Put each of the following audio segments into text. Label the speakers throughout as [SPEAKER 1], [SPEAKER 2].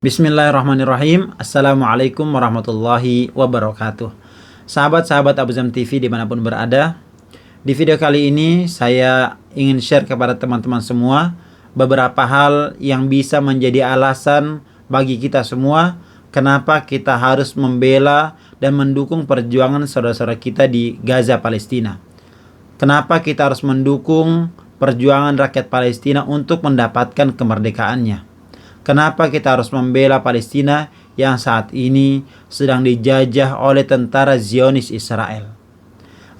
[SPEAKER 1] Bismillahirrahmanirrahim. Assalamualaikum warahmatullahi wabarakatuh. Sahabat-sahabat Abu Zam TV dimanapun berada, di video kali ini saya ingin share kepada teman-teman semua beberapa hal yang bisa menjadi alasan bagi kita semua kenapa kita harus membela dan mendukung perjuangan saudara-saudara kita di Gaza, Palestina. Kenapa kita harus mendukung perjuangan rakyat Palestina untuk mendapatkan kemerdekaannya. Kenapa kita harus membela Palestina yang saat ini sedang dijajah oleh tentara Zionis Israel?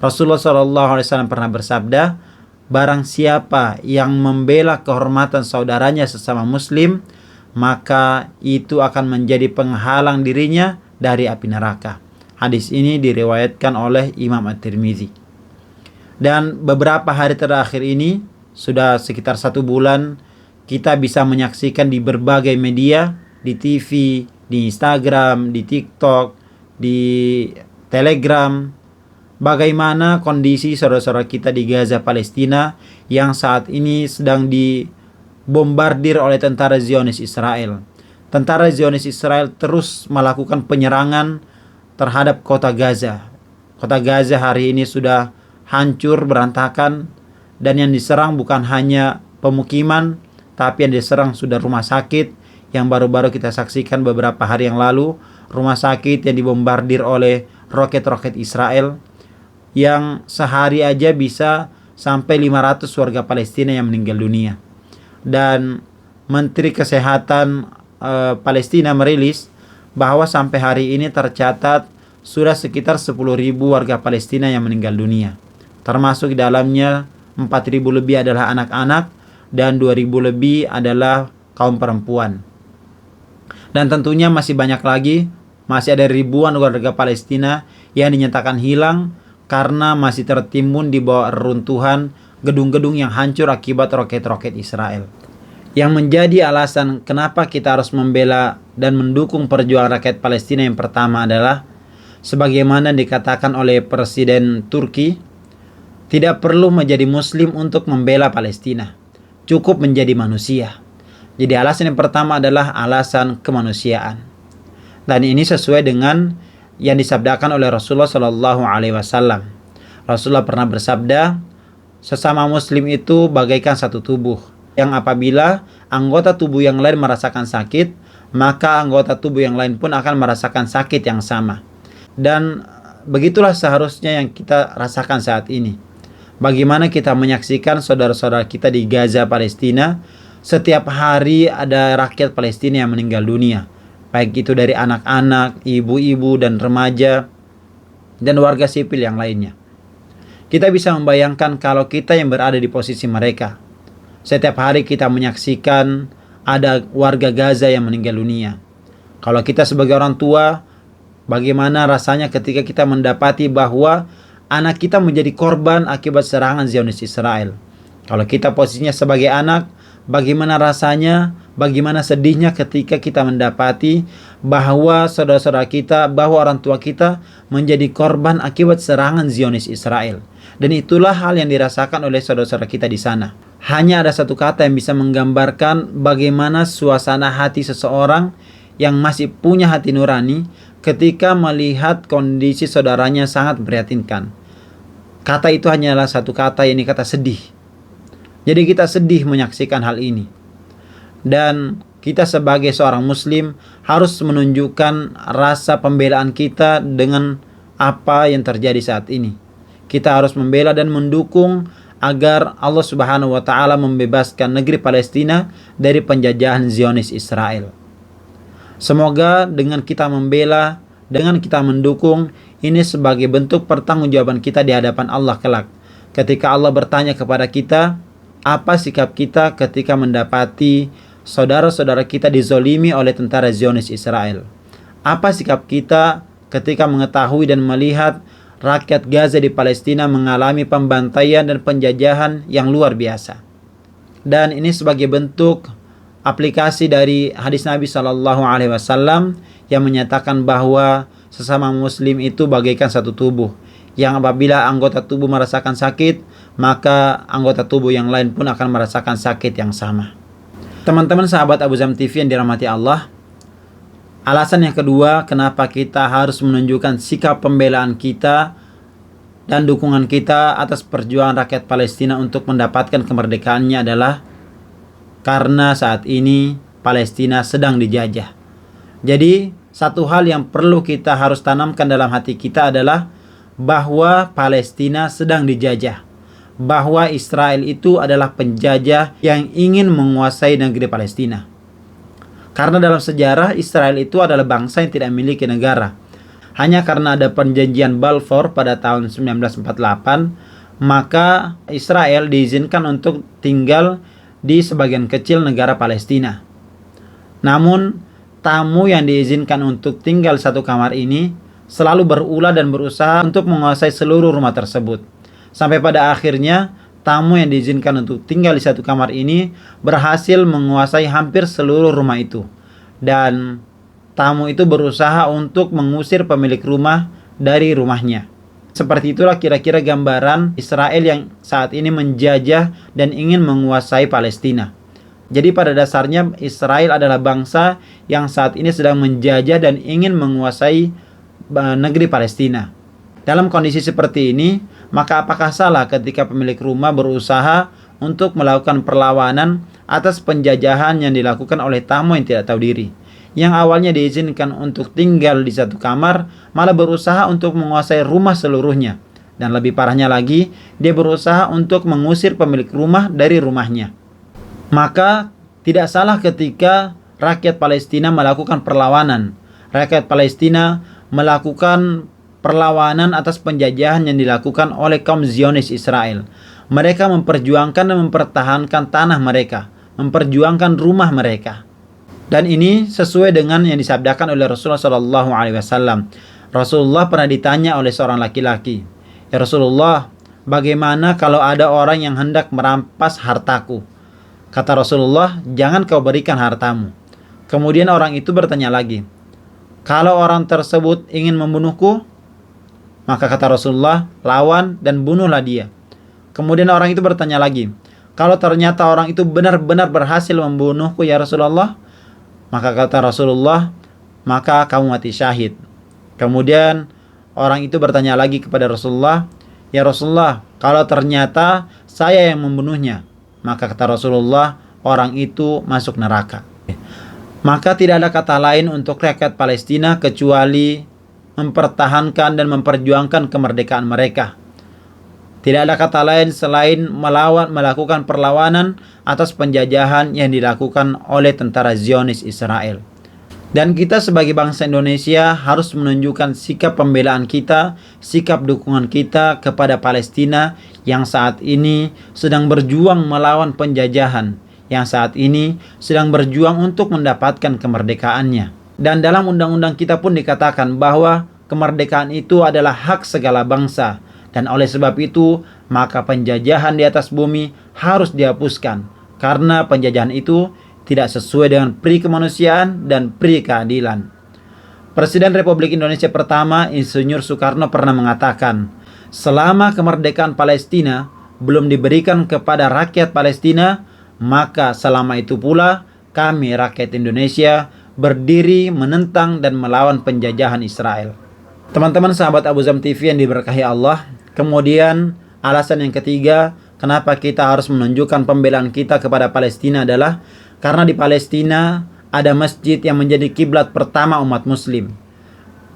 [SPEAKER 1] Rasulullah SAW pernah bersabda, barang siapa yang membela kehormatan saudaranya sesama muslim, maka itu akan menjadi penghalang dirinya dari api neraka. Hadis ini diriwayatkan oleh Imam At-Tirmidzi. Dan beberapa hari terakhir ini, sudah sekitar 1 bulan, kita bisa menyaksikan di berbagai media, di TV, di Instagram, di TikTok, di Telegram, bagaimana kondisi saudara-saudara kita di Gaza, Palestina yang saat ini sedang dibombardir oleh tentara Zionis Israel. Tentara Zionis Israel terus melakukan penyerangan terhadap kota Gaza. Kota Gaza hari ini sudah hancur, berantakan, dan yang diserang bukan hanya pemukiman, tapi yang diserang sudah rumah sakit yang baru-baru kita saksikan beberapa hari yang lalu. Rumah sakit yang dibombardir oleh roket-roket Israel yang sehari aja bisa sampai 500 warga Palestina yang meninggal dunia. Dan Menteri Kesehatan Palestina merilis bahwa sampai hari ini tercatat sudah sekitar 10.000 warga Palestina yang meninggal dunia. Termasuk di dalamnya 4.000 lebih adalah anak-anak dan 2.000 lebih adalah kaum perempuan. Dan tentunya masih banyak lagi, masih ada ribuan warga Palestina yang dinyatakan hilang karena masih tertimbun di bawah reruntuhan gedung-gedung yang hancur akibat roket-roket Israel. Yang menjadi alasan kenapa kita harus membela dan mendukung perjuangan rakyat Palestina yang pertama adalah, sebagaimana dikatakan oleh Presiden Turki, tidak perlu menjadi Muslim untuk membela Palestina. Cukup menjadi manusia. Jadi alasan yang pertama adalah alasan kemanusiaan. Dan ini sesuai dengan yang disabdakan oleh Rasulullah SAW. Rasulullah pernah bersabda, sesama muslim itu bagaikan satu tubuh, yang apabila anggota tubuh yang lain merasakan sakit, maka anggota tubuh yang lain pun akan merasakan sakit yang sama. Dan begitulah seharusnya yang kita rasakan saat ini. Bagaimana kita menyaksikan saudara-saudara kita di Gaza, Palestina, setiap hari ada rakyat Palestina yang meninggal dunia. Baik itu dari anak-anak, ibu-ibu, dan remaja, dan warga sipil yang lainnya. Kita bisa membayangkan kalau kita yang berada di posisi mereka. Setiap hari kita menyaksikan ada warga Gaza yang meninggal dunia. Kalau kita sebagai orang tua, bagaimana rasanya ketika kita mendapati bahwa anak kita menjadi korban akibat serangan Zionis Israel. Kalau kita posisinya sebagai anak, bagaimana rasanya, bagaimana sedihnya ketika kita mendapati bahwa saudara-saudara kita, bahwa orang tua kita menjadi korban akibat serangan Zionis Israel. Dan itulah hal yang dirasakan oleh saudara-saudara kita di sana. Hanya ada satu kata yang bisa menggambarkan bagaimana suasana hati seseorang yang masih punya hati nurani ketika melihat kondisi saudaranya sangat memprihatinkan. Kata itu hanyalah satu kata, ini kata sedih. Jadi kita sedih menyaksikan hal ini. Dan kita sebagai seorang muslim harus menunjukkan rasa pembelaan kita dengan apa yang terjadi saat ini. Kita harus membela dan mendukung agar Allah Subhanahu wa taala membebaskan negeri Palestina dari penjajahan Zionis Israel. Semoga dengan kita membela, dengan kita mendukung, ini sebagai bentuk pertanggungjawaban kita di hadapan Allah kelak. Ketika Allah bertanya kepada kita, apa sikap kita ketika mendapati saudara-saudara kita dizolimi oleh tentara Zionis Israel? Apa sikap kita ketika mengetahui dan melihat rakyat Gaza di Palestina mengalami pembantaian dan penjajahan yang luar biasa? Dan ini sebagai bentuk aplikasi dari hadis Nabi SAW yang menyatakan bahwa sesama muslim itu bagaikan satu tubuh, yang apabila anggota tubuh merasakan sakit, maka anggota tubuh yang lain pun akan merasakan sakit yang sama. Teman-teman sahabat Abu Zam TV yang dirahmati Allah, Alasan yang kedua, kenapa kita harus menunjukkan sikap pembelaan kita dan dukungan kita atas perjuangan rakyat Palestina untuk mendapatkan kemerdekaannya adalah karena saat ini Palestina sedang dijajah. Jadi, satu hal yang perlu kita harus tanamkan dalam hati kita adalah bahwa Palestina sedang dijajah. Bahwa Israel itu adalah penjajah yang ingin menguasai negeri Palestina. Karena dalam sejarah Israel itu adalah bangsa yang tidak memiliki negara. Hanya karena ada perjanjian Balfour pada tahun 1948, maka Israel diizinkan untuk tinggal di sebagian kecil negara Palestina. Namun, tamu yang diizinkan untuk tinggal satu kamar ini selalu berulah dan berusaha untuk menguasai seluruh rumah tersebut. Sampai pada akhirnya, tamu yang diizinkan untuk tinggal di satu kamar ini berhasil menguasai hampir seluruh rumah itu. Dan tamu itu berusaha untuk mengusir pemilik rumah dari rumahnya. Seperti itulah kira-kira gambaran Israel yang saat ini menjajah dan ingin menguasai Palestina. Jadi pada dasarnya Israel adalah bangsa yang saat ini sedang menjajah dan ingin menguasai negeri Palestina. Dalam kondisi seperti ini, maka apakah salah ketika pemilik rumah berusaha untuk melakukan perlawanan atas penjajahan yang dilakukan oleh tamu yang tidak tahu diri? Yang awalnya diizinkan untuk tinggal di satu kamar, malah berusaha untuk menguasai rumah seluruhnya. Dan lebih parahnya lagi, dia berusaha untuk mengusir pemilik rumah dari rumahnya. Maka tidak salah ketika rakyat Palestina melakukan perlawanan. Rakyat Palestina melakukan perlawanan atas penjajahan yang dilakukan oleh kaum Zionis Israel. Mereka memperjuangkan dan mempertahankan tanah mereka, memperjuangkan rumah mereka. Dan ini sesuai dengan yang disabdakan oleh Rasulullah SAW. Rasulullah pernah ditanya oleh seorang laki-laki, "Ya Rasulullah, bagaimana kalau ada orang yang hendak merampas hartaku?" Kata Rasulullah, "Jangan kau berikan hartamu." Kemudian orang itu bertanya lagi, "Kalau orang tersebut ingin membunuhku?" Maka kata Rasulullah, "Lawan dan bunuhlah dia." Kemudian orang itu bertanya lagi, "Kalau ternyata orang itu benar-benar berhasil membunuhku ya Rasulullah?" Maka kata Rasulullah, "Maka kamu mati syahid." Kemudian orang itu bertanya lagi kepada Rasulullah, "Ya Rasulullah, kalau ternyata saya yang membunuhnya?" Maka kata Rasulullah, "Orang itu masuk neraka." Maka tidak ada kata lain untuk rakyat Palestina kecuali mempertahankan dan memperjuangkan kemerdekaan mereka. Tidak ada kata lain selain melakukan perlawanan atas penjajahan yang dilakukan oleh tentara Zionis Israel. Dan kita sebagai bangsa Indonesia harus menunjukkan sikap pembelaan kita, sikap dukungan kita kepada Palestina yang saat ini sedang berjuang melawan penjajahan, yang saat ini sedang berjuang untuk mendapatkan kemerdekaannya. Dan dalam undang-undang kita pun dikatakan bahwa kemerdekaan itu adalah hak segala bangsa. Dan oleh sebab itu, maka penjajahan di atas bumi harus dihapuskan. Karena penjajahan itu tidak sesuai dengan pri kemanusiaan dan pri keadilan. Presiden Republik Indonesia pertama, Insinyur Soekarno pernah mengatakan, selama kemerdekaan Palestina belum diberikan kepada rakyat Palestina, maka selama itu pula kami rakyat Indonesia berdiri menentang dan melawan penjajahan Israel. Teman-teman sahabat Abu Zam TV yang diberkahi Allah, kemudian alasan yang ketiga kenapa kita harus menunjukkan pembelaan kita kepada Palestina adalah karena di Palestina ada masjid yang menjadi kiblat pertama umat muslim.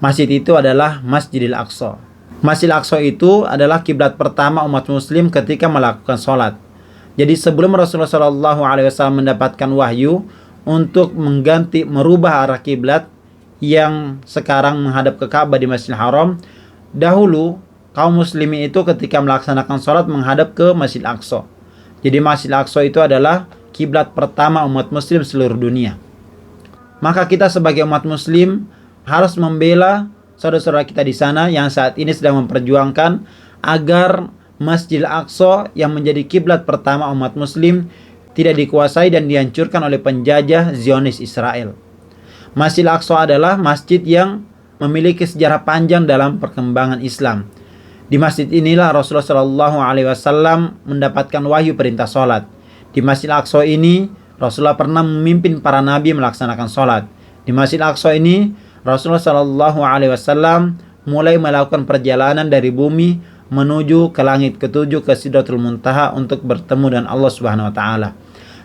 [SPEAKER 1] Masjid itu adalah Masjidil Aqsa. Masjidil Aqsa itu adalah kiblat pertama umat muslim ketika melakukan sholat. Jadi sebelum Rasulullah SAW mendapatkan wahyu untuk merubah arah kiblat yang sekarang menghadap ke Ka'bah di Masjidil Haram, dahulu kaum muslimin itu ketika melaksanakan sholat menghadap ke Masjidil Aqsa. Jadi Masjidil Aqsa itu adalah kiblat pertama umat muslim seluruh dunia. Maka kita sebagai umat muslim harus membela saudara-saudara kita di sana yang saat ini sedang memperjuangkan agar Masjidil Aqsa yang menjadi kiblat pertama umat muslim tidak dikuasai dan dihancurkan oleh penjajah Zionis Israel. Masjidil Aqsa adalah masjid yang memiliki sejarah panjang dalam perkembangan Islam. Di masjid inilah Rasulullah SAW mendapatkan wahyu perintah sholat. Di Masjidil Aqsa ini Rasulullah pernah memimpin para nabi melaksanakan sholat. Di Masjid Aqsa ini Rasulullah Shallallahu Alaihi Wasallam mulai melakukan perjalanan dari bumi menuju ke langit ketujuh, ke Sidratul Muntaha, untuk bertemu dengan Allah Subhanahu Wa Taala.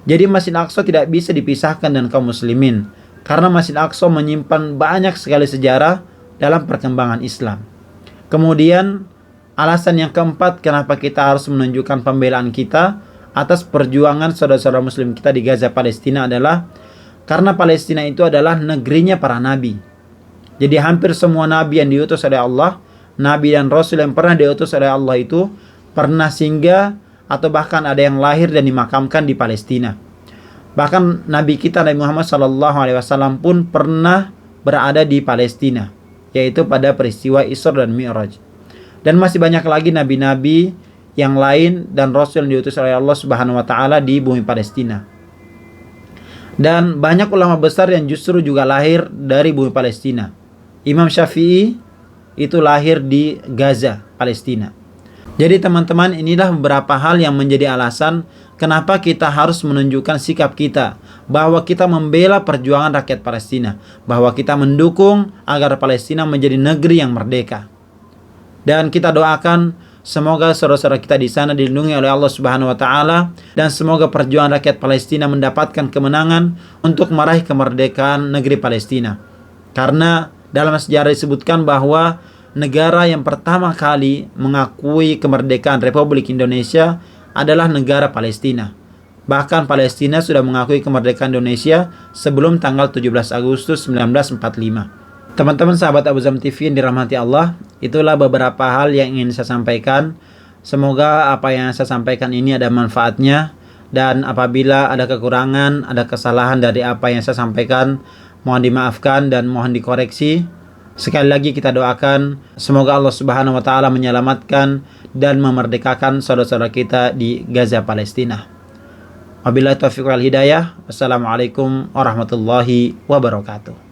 [SPEAKER 1] Jadi Masjid Aqsa tidak bisa dipisahkan dengan kaum muslimin, karena Masjid Aqsa menyimpan banyak sekali sejarah dalam perkembangan Islam. Kemudian alasan yang keempat kenapa kita harus menunjukkan pembelaan kita atas perjuangan saudara-saudara muslim kita di Gaza, Palestina adalah karena Palestina itu adalah negerinya para nabi. Jadi hampir semua nabi yang diutus oleh Allah, nabi dan rasul yang pernah diutus oleh Allah itu pernah singgah atau bahkan ada yang lahir dan dimakamkan di Palestina. Bahkan Nabi kita Nabi Muhammad SAW pun pernah berada di Palestina, yaitu pada peristiwa Isra dan Mi'raj. Dan masih banyak lagi nabi-nabi yang lain dan rasul yang diutus oleh Allah Subhanahu Wa Taala di bumi Palestina. Dan banyak ulama besar yang justru juga lahir dari bumi Palestina. Imam Syafi'i itu lahir di Gaza, Palestina. Jadi teman-teman, inilah beberapa hal yang menjadi alasan kenapa kita harus menunjukkan sikap kita, bahwa kita membela perjuangan rakyat Palestina, bahwa kita mendukung agar Palestina menjadi negeri yang merdeka. Dan kita doakan semoga saudara-saudara kita di sana dilindungi oleh Allah Subhanahu Wa Taala, dan semoga perjuangan rakyat Palestina mendapatkan kemenangan untuk meraih kemerdekaan negeri Palestina. Karena dalam sejarah disebutkan bahwa negara yang pertama kali mengakui kemerdekaan Republik Indonesia adalah negara Palestina. Bahkan Palestina sudah mengakui kemerdekaan Indonesia sebelum tanggal 17 Agustus 1945. Teman-teman sahabat Abu Zam TV yang dirahmati Allah, itulah beberapa hal yang ingin saya sampaikan. Semoga apa yang saya sampaikan ini ada manfaatnya, dan apabila ada kekurangan, ada kesalahan dari apa yang saya sampaikan, mohon dimaafkan dan mohon dikoreksi. Sekali lagi kita doakan semoga Allah Subhanahu Wa Taala menyelamatkan dan memerdekakan saudara-saudara kita di Gaza, Palestina. Wabillahi taufiq wal hidayah. Wassalamualaikum warahmatullahi wabarakatuh.